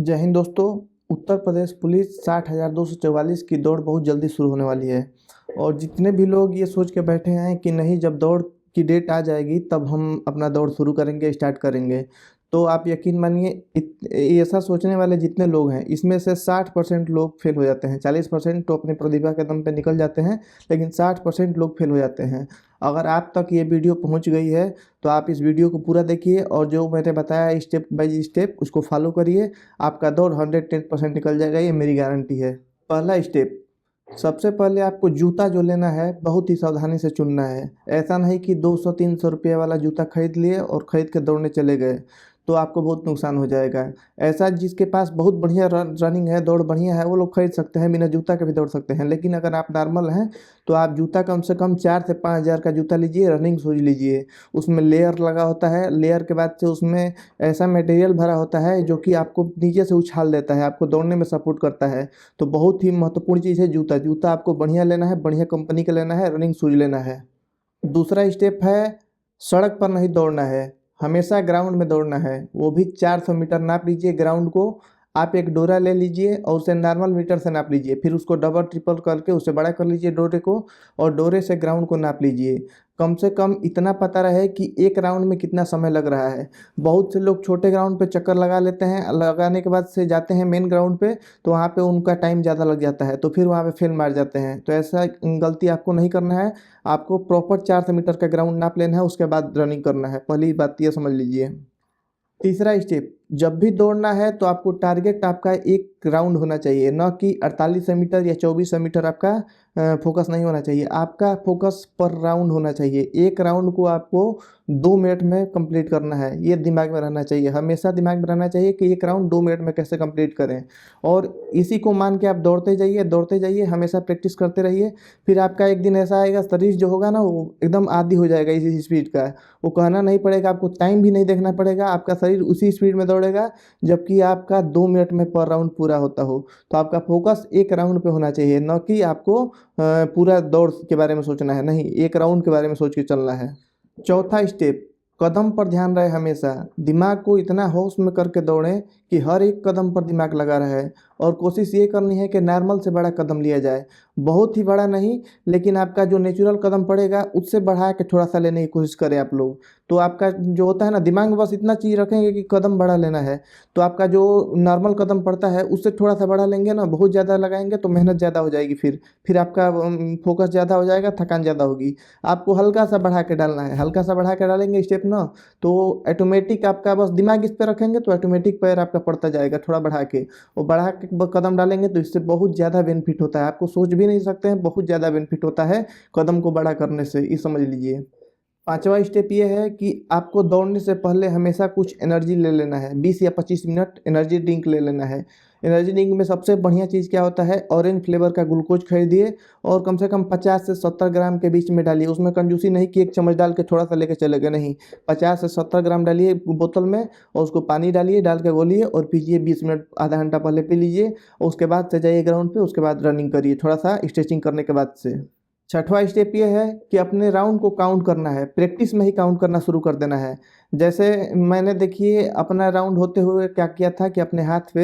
जय हिंद दोस्तों। उत्तर प्रदेश पुलिस 60,244 की दौड़ बहुत जल्दी शुरू होने वाली है। और जितने भी लोग ये सोच के बैठे हैं कि नहीं, जब दौड़ की डेट आ जाएगी तब हम अपना दौड़ शुरू करेंगे, स्टार्ट करेंगे, तो आप यकीन मानिए ऐसा सोचने वाले जितने लोग हैं इसमें से 60% लोग फेल हो जाते हैं। 40% तो अपनी प्रतिभा के दम पे निकल जाते हैं, लेकिन 60% लोग फेल हो जाते हैं। अगर आप तक ये वीडियो पहुंच गई है तो आप इस वीडियो को पूरा देखिए और जो मैंने बताया स्टेप बाय स्टेप उसको फॉलो करिए। आपका दौड़ 110% निकल जाएगा, ये मेरी गारंटी है। पहला स्टेप, सबसे पहले आपको जूता जो लेना है बहुत ही सावधानी से चुनना है। ऐसा नहीं कि 200-300 रुपये वाला जूता खरीद लिए और ख़रीद के दौड़ने चले गए, तो आपको बहुत नुकसान हो जाएगा। ऐसा जिसके पास बहुत बढ़िया रनिंग है, दौड़ बढ़िया है, वो लोग खरीद सकते हैं, बिना जूता के भी दौड़ सकते हैं। लेकिन अगर आप नॉर्मल हैं तो आप जूता कम से कम 4 से 5 हज़ार का जूता लीजिए, रनिंग शूज लीजिए। उसमें लेयर लगा होता है, लेयर के बाद से उसमें ऐसा मटेरियल भरा होता है जो कि आपको नीचे से उछाल देता है, आपको दौड़ने में सपोर्ट करता है। तो बहुत ही महत्वपूर्ण चीज़ है जूता। जूता आपको बढ़िया लेना है, बढ़िया कंपनी का लेना है, रनिंग शूज लेना है। दूसरा स्टेप है, सड़क पर नहीं दौड़ना है, हमेशा ग्राउंड में दौड़ना है। वो भी 400 मीटर नाप लीजिए ग्राउंड को। आप एक डोरा ले लीजिए और उसे नॉर्मल मीटर से नाप लीजिए, फिर उसको डबल ट्रिपल करके उसे बड़ा कर लीजिए डोरे को, और डोरे से ग्राउंड को नाप लीजिए। कम से कम इतना पता रहे कि एक राउंड में कितना समय लग रहा है। बहुत से लोग छोटे ग्राउंड पे चक्कर लगा लेते हैं, लगाने के बाद से जाते हैं मेन ग्राउंड पे, तो वहाँ पे उनका टाइम ज़्यादा लग जाता है, तो फिर वहाँ पे फेल मार जाते हैं। तो ऐसा गलती आपको नहीं करना है। आपको प्रॉपर 400 मीटर का ग्राउंड नाप लेना है, उसके बाद रनिंग करना है। पहली बात ये समझ लीजिए। तीसरा स्टेप, जब भी दौड़ना है तो आपको टारगेट आपका एक राउंड होना चाहिए, न कि 4800 मीटर या 2400 मीटर आपका फोकस नहीं होना चाहिए। आपका फोकस पर राउंड होना चाहिए। एक राउंड को आपको 2 मिनट में कंप्लीट करना है, ये दिमाग में रहना चाहिए। हमेशा दिमाग में रहना चाहिए कि एक राउंड 2 मिनट में कैसे कंप्लीट करें, और इसी को मान के आप दौड़ते जाइए, हमेशा प्रैक्टिस करते रहिए। फिर आपका एक दिन ऐसा आएगा, शरीर जो होगा ना वो एकदम आदी हो जाएगा इसी स्पीड का। वो कहना नहीं पड़ेगा, आपको टाइम भी नहीं देखना पड़ेगा, आपका शरीर उसी स्पीड में दौड़ेगा जबकि आपका 2 मिनट में पर राउंड पूरा होता हो। तो आपका फोकस एक राउंड पे होना चाहिए, न कि आपको पूरा दौड़ के बारे में सोचना है, नहीं, एक राउंड के बारे में सोच के चलना है। चौथा स्टेप, कदम पर ध्यान रहे। हमेशा दिमाग को इतना होश में करके दौड़ें कि हर एक कदम पर दिमाग लगा रहे, और कोशिश ये करनी है कि नॉर्मल से बड़ा कदम लिया जाए। बहुत ही बड़ा नहीं, लेकिन आपका जो नेचुरल कदम पड़ेगा उससे बढ़ा के थोड़ा सा लेने की कोशिश करें आप लोग। तो आपका जो होता है ना, दिमाग में बस इतना चीज़ रखेंगे कि कदम बड़ा लेना है, तो आपका जो नॉर्मल कदम पड़ता है उससे थोड़ा सा बड़ा लेंगे ना, बहुत ज़्यादा लगाएंगे तो मेहनत ज़्यादा हो जाएगी। फिर आपका फोकस ज़्यादा हो जाएगा, थकान ज़्यादा होगी। आपको हल्का सा बढ़ा के डालना है, हल्का सा बढ़ा के डालेंगे स्टेप ना, तो ऑटोमेटिक आपका बस दिमाग इस पर रखेंगे तो ऑटोमेटिक पैर आपका पड़ता जाएगा थोड़ा बढ़ा के। और बढ़ा के कदम डालेंगे तो इससे बहुत ज़्यादा बेनिफिट होता है, आपको सोच भी नहीं सकते हैं, बहुत ज़्यादा बेनिफिट होता है कदम को बड़ा करने से, ये समझ लीजिए। पांचवा स्टेप ये है कि आपको दौड़ने से पहले हमेशा कुछ एनर्जी ले लेना है। 20 या 25 मिनट एनर्जी ड्रिंक ले लेना है। एनर्जी ड्रिंक में सबसे बढ़िया चीज़ क्या होता है, ऑरेंज फ्लेवर का ग्लूकोज खरीदिए और कम से कम 50 से 70 ग्राम के बीच में डालिए। उसमें कंजूसी नहीं कि एक चम्मच डाल के थोड़ा सा लेके चले गए, नहीं, 50 से 70 ग्राम डालिए बोतल में, और उसको पानी डालिए, डाल के घोलिए और पीजिए। 20 मिनट आधा घंटा पहले पी लीजिए, और उसके बाद से जाइए ग्राउंड पे, उसके बाद रनिंग करिए थोड़ा सा स्ट्रेचिंग करने के बाद से। छठवां स्टेप ये है कि अपने राउंड को काउंट करना है, प्रैक्टिस में ही काउंट करना शुरू कर देना है। जैसे मैंने देखिए अपना राउंड होते हुए क्या किया था कि अपने हाथ पे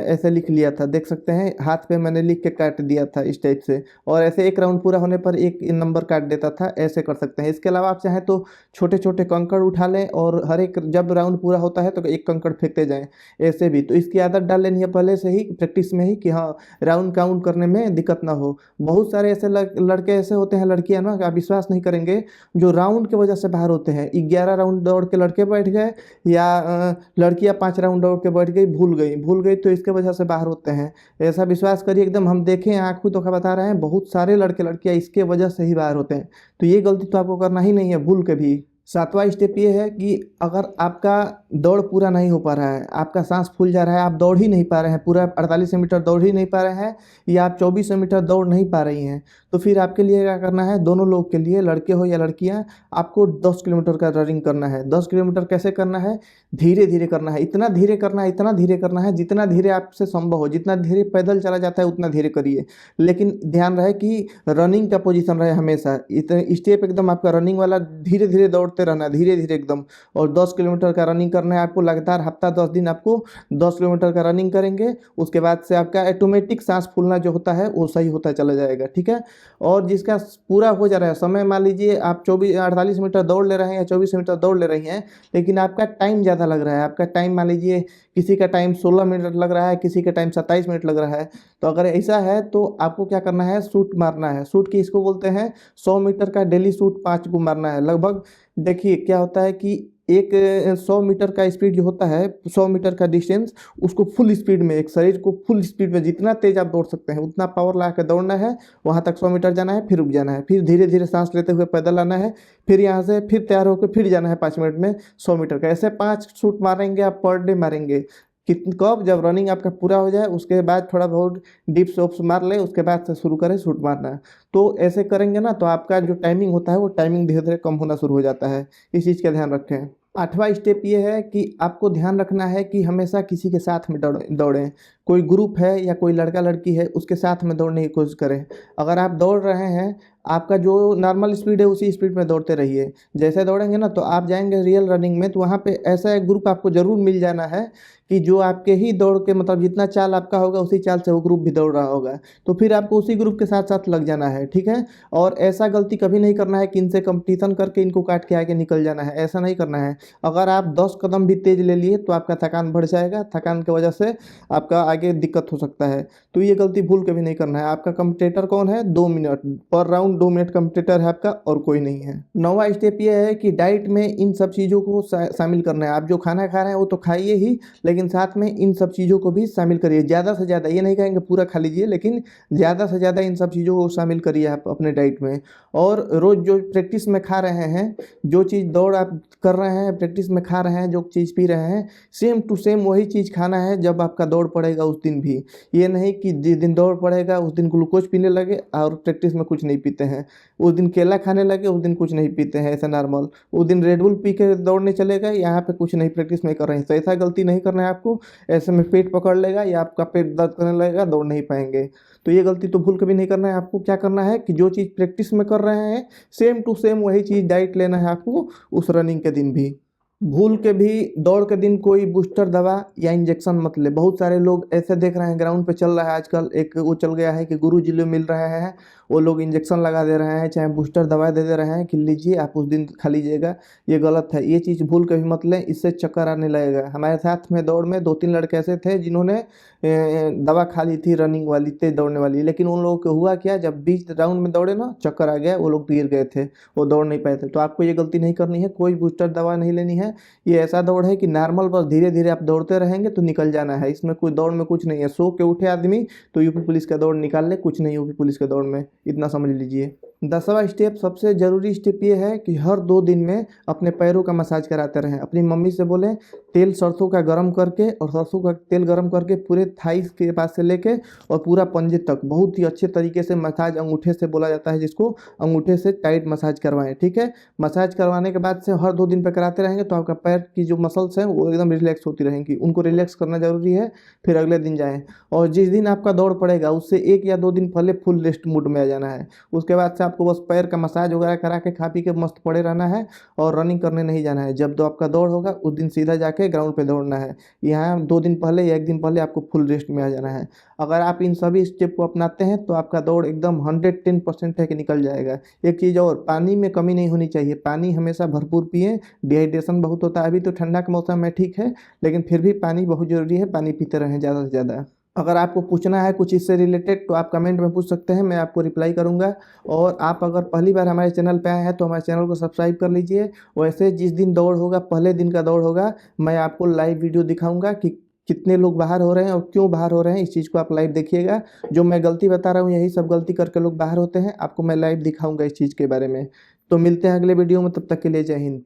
ऐसे लिख लिया था, देख सकते हैं हाथ पे मैंने लिख के काट दिया था इस टाइप से, और ऐसे एक राउंड पूरा होने पर एक नंबर काट देता था, ऐसे कर सकते हैं। इसके अलावा आप चाहें तो छोटे छोटे कंकड़ उठा लें और हर एक जब राउंड पूरा होता है तो एक कंकड़ फेंकते जाएँ, ऐसे भी। तो इसकी आदत डाल लेनी है पहले से ही प्रैक्टिस में ही, कि हाँ राउंड काउंट करने में दिक्कत ना हो। बहुत सारे ऐसे लड़के ऐसे होते हैं, लड़कियां ना, आप विश्वास नहीं करेंगे, जो राउंड की वजह से बाहर होते हैं। 11 राउंड दौड़ के लड़के बैठ गए, या लड़कियां 5 राउंड दौड़ के बैठ गई, भूल गई, तो इसके वजह से बाहर होते हैं। ऐसा विश्वास करिए, एकदम हम देखें, आंखों तो बता रहे हैं, बहुत सारे लड़के लड़कियां इसके वजह से ही बाहर होते हैं। तो ये गलती तो आपको करना ही नहीं है भूल के भी। सातवां स्टेप ये है कि अगर आपका दौड़ पूरा नहीं हो पा रहा है, आपका सांस फूल जा रहा है, आप दौड़ ही नहीं पा रहे हैं, पूरा 48 मीटर दौड़ ही नहीं पा रहे हैं, या आप 2400 मीटर दौड़ नहीं पा रही हैं, तो फिर आपके लिए क्या करना है, दोनों लोग के लिए, लड़के हो या लड़कियां, आपको 10 किलोमीटर का रनिंग करना है। 10 किलोमीटर कैसे करना है, धीरे धीरे करना है, इतना धीरे करना है, इतना धीरे करना है जितना धीरे आपसे संभव हो। जितना धीरे पैदल चला जाता है उतना धीरे करिए, लेकिन ध्यान रहे कि रनिंग का पोजीशन रहे हमेशा। इतने स्टेप एकदम आपका रनिंग वाला धीरे धीरे दौड़ दौड़ते रहना है धीरे धीरे एकदम। और 10 किलोमीटर का रनिंग करना है आपको लगातार, हफ्ता 10 दिन आपको 10 किलोमीटर का रनिंग करेंगे। उसके बाद से आपका ऑटोमेटिक सांस फूलना जो होता है वो सही होता चला जाएगा, ठीक है। और जिसका पूरा हो जा रहा है समय, मान लीजिए आप 48 मीटर दौड़ ले रहे हैं या 24 मीटर दौड़ ले रही हैं, लेकिन आपका टाइम ज़्यादा लग रहा है, आपका टाइम मान लीजिए किसी का टाइम 16 मिनट लग रहा है, किसी का टाइम 27 मिनट लग रहा है, तो अगर ऐसा है तो आपको क्या करना है, शूट मारना है। शूट की इसको बोलते हैं 100 मीटर का डेली शूट 5 को मारना है लगभग। देखिए क्या होता है कि एक 100 मीटर का स्पीड जो होता है, 100 मीटर का डिस्टेंस, उसको फुल स्पीड में, एक शरीर को फुल स्पीड में जितना तेज आप दौड़ सकते हैं उतना पावर ला के दौड़ना है। वहाँ तक 100 मीटर जाना है, फिर रुक जाना है, फिर धीरे धीरे सांस लेते हुए पैदल आना है, फिर यहाँ से फिर तैयार होकर फिर जाना है 5 मिनट में 100 मीटर का। ऐसे 5 शूट मारेंगे आप पर डे मारेंगे। कब, जब रनिंग आपका पूरा हो जाए उसके बाद थोड़ा बहुत डिप्स वोप्स मार ले, उसके बाद से शुरू करें शूट मारना। तो ऐसे करेंगे ना तो आपका जो टाइमिंग होता है वो टाइमिंग धीरे धीरे कम होना शुरू हो जाता है। इस चीज़ का ध्यान रखें। 8वां स्टेप ये है कि आपको ध्यान रखना है कि हमेशा किसी के साथ में दौड़ें। कोई ग्रुप है या कोई लड़का लड़की है उसके साथ में दौड़ने की कोशिश करें। अगर आप दौड़ रहे हैं, आपका जो नॉर्मल स्पीड है उसी स्पीड में दौड़ते रहिए। जैसे दौड़ेंगे ना तो आप जाएंगे रियल रनिंग में, तो वहाँ पे ऐसा एक ग्रुप आपको ज़रूर मिल जाना है कि जो आपके ही दौड़ के, मतलब जितना चाल आपका होगा उसी चाल से वो ग्रुप भी दौड़ रहा होगा, तो फिर आपको उसी ग्रुप के साथ साथ लग जाना है, ठीक है। और ऐसा गलती कभी नहीं करना है कि इनसे कंपटीशन करके इनको काट के आगे निकल जाना है, ऐसा नहीं करना है। अगर आप 10 कदम भी तेज ले लिए तो आपका थकान बढ़ जाएगा, थकान की वजह से आपका आगे दिक्कत हो सकता है। तो ये गलती भूल के भी नहीं करना है। आपका कंपटीटर कौन है, 2 मिनट पर राउंड, 2 मिनट कंपटीटर है आपका और कोई नहीं है। 9वां स्टेप ये है कि डाइट में इन सब चीज़ों को शामिल करना है। आप जो खाना खा रहे हैं वो तो खाइए ही, लेकिन साथ में इन सब चीज़ों को भी शामिल करिए ज़्यादा से ज़्यादा। ये नहीं कहेंगे पूरा खा लीजिए, लेकिन ज़्यादा से ज़्यादा इन सब चीज़ों को शामिल करिए आप अपने डाइट में। और रोज़ जो प्रैक्टिस में खा रहे हैं, जो चीज़ दौड़ आप कर रहे हैं, प्रैक्टिस में खा रहे हैं, जो चीज़ पी रहे हैं, सेम टू सेम वही चीज़ खाना है जब आपका दौड़ पड़ेगा उस दिन भी। ये नहीं कि जिस दिन दौड़ पड़ेगा उस दिन ग्लूकोज पीने लगे और प्रैक्टिस में कुछ नहीं पीते हैं, उस दिन केला खाने लगे उस दिन कुछ नहीं पीते हैं, ऐसा नॉर्मल। उस दिन रेड बुल पी के दौड़ने चले गए, यहाँ पे कुछ नहीं प्रैक्टिस में कर रहे हैं, तो ऐसा गलती नहीं करना है आपको। ऐसे में पेट पकड़ लेगा या आपका पेट दर्द करने लगेगा, दौड़ नहीं पाएंगे। तो ये गलती तो भूल कभी नहीं करना है आपको। क्या करना है कि जो चीज़ प्रैक्टिस में कर रहे हैं सेम टू सेम वही चीज़ डाइट लेना है आपको उस रनिंग के दिन भी। भूल के भी दौड़ के दिन कोई बूस्टर दवा या इंजेक्शन मत ले। बहुत सारे लोग ऐसे देख रहे हैं, ग्राउंड पे चल रहा है आजकल एक वो चल गया है कि गुरुजी लोग मिल रहे हैं, वो लोग इंजेक्शन लगा दे रहे हैं, चाहे बूस्टर दवा दे दे रहे हैं कि लीजिए आप उस दिन खा लीजिएगा। ये गलत है, ये चीज़ भूल के भी मत लें, इससे चक्कर आने लगेगा। हमारे साथ में दौड़ में 2-3 लड़के ऐसे थे जिन्होंने दवा खा ली थी रनिंग वाली, तेज दौड़ने वाली, लेकिन उन लोगों को हुआ क्या, जब बीच राउंड में दौड़े ना चक्कर आ गया, वो लोग गिर गए थे, वो दौड़ नहीं पाए थे। तो आपको ये गलती नहीं करनी है, कोई बूस्टर दवा नहीं लेनी है। ये ऐसा दौड़ है कि नॉर्मल बस धीरे धीरे आप दौड़ते रहेंगे तो निकल जाना है। इसमें कोई दौड़ में कुछ नहीं है। सो के उठे आदमी तो यूपी पुलिस का दौड़ निकाल ले, कुछ नहीं यूपी पुलिस के दौड़ में, इतना समझ लीजिए। 10वां स्टेप, सबसे ज़रूरी स्टेप ये है कि हर 2 दिन में अपने पैरों का मसाज कराते रहें। अपनी मम्मी से बोलें तेल सरसों का गरम करके, और सरसों का तेल गरम करके पूरे थाइस के पास से लेके और पूरा पंजे तक बहुत ही अच्छे तरीके से मसाज, अंगूठे से बोला जाता है जिसको, अंगूठे से टाइट मसाज करवाएं, ठीक है। मसाज करवाने के बाद से हर 2 दिन पर कराते रहेंगे तो आपका पैर की जो मसल्स हैं वो एकदम रिलैक्स होती रहेंगी, उनको रिलैक्स करना ज़रूरी है। फिर अगले दिन जाएँ, और जिस दिन आपका दौड़ पड़ेगा उससे 1 या 2 दिन पहले फुल रेस्ट मूड में आ जाना है। उसके बाद से आपको बस पैर का मसाज वगैरह करा के खा पी के मस्त पड़े रहना है और रनिंग करने नहीं जाना है। जब तो आपका दौड़ होगा उस दिन सीधा जाके ग्राउंड पे दौड़ना है। यहाँ 2 दिन पहले या 1 दिन पहले आपको फुल रेस्ट में आ जाना है। अगर आप इन सभी स्टेप को अपनाते हैं तो आपका दौड़ एकदम 110% है कि निकल जाएगा। एक चीज़ और, पानी में कमी नहीं होनी चाहिए, पानी हमेशा भरपूर पिएं। डिहाइड्रेशन बहुत होता है, अभी तो ठंडा का मौसम है ठीक है, लेकिन फिर भी पानी बहुत ज़रूरी है, पानी पीते रहें ज़्यादा से ज़्यादा। अगर आपको पूछना है कुछ इससे रिलेटेड तो आप कमेंट में पूछ सकते हैं, मैं आपको रिप्लाई करूंगा। और आप अगर पहली बार हमारे चैनल पे आए हैं तो हमारे चैनल को सब्सक्राइब कर लीजिए। वैसे जिस दिन दौड़ होगा, पहले दिन का दौड़ होगा, मैं आपको लाइव वीडियो दिखाऊंगा कि कितने लोग बाहर हो रहे हैं और क्यों बाहर हो रहे हैं। इस चीज़ को आप लाइव देखिएगा। जो मैं गलती बता रहा हूँ यही सब गलती करके लोग बाहर होते हैं, आपको मैं लाइव दिखाऊंगा इस चीज़ के बारे में। तो मिलते हैं अगले वीडियो में, तब तक के लिए जय हिंद।